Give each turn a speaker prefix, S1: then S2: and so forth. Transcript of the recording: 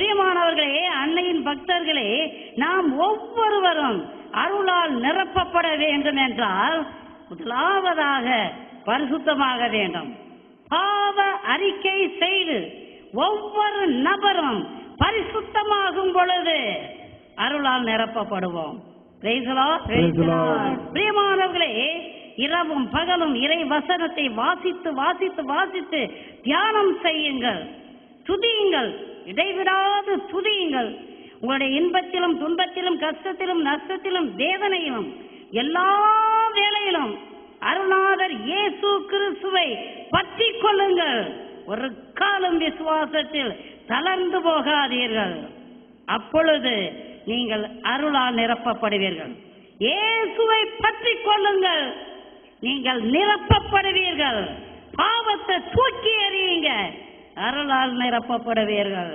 S1: பிரியமானவர்களே, அன்னையின் பக்தர்களே, நாம் ஒவ்வொருவரும் அருளால் நிரப்பப்பட வேண்டும் என்றால் முதலாவதாக பரிசுத்தமாக வேண்டும். பாவ அறிக்கை செய்து ஒவ்வொரு நபரும் பரிசுத்தமாகும் பொழுது அருளால் நிரப்பப்படுவோம். பிரியமானவர்களே, இரவும் பகலும் இறை வசனத்தை வாசித்து வாசித்து வாசித்து தியானம் செய்யுங்கள், துதியுங்கள், இடைவிடாது துதியுங்கள். உங்களுடைய இன்பத்திலும் துன்பத்திலும் கஷ்டத்திலும் நஷ்டத்திலும் வேதனையிலும் எல்லா வேளையிலும் அருளாளர் இயேசு கிறிஸ்துவை பற்றி கொள்ளுங்கள். ஒரு காலம் விசுவாசத்தில் தளர்ந்து போகாதீர்கள். அப்பொழுது நீங்கள் அருளால் நிரப்பப்படுவீர்கள். இயேசுவை பற்றி கொள்ளுங்கள், நீங்கள் நிரப்பப்படுவீர்கள். பாவத்தை தூக்கி எறியுங்க, அருளால் நிரப்பப்படுவீர்கள்.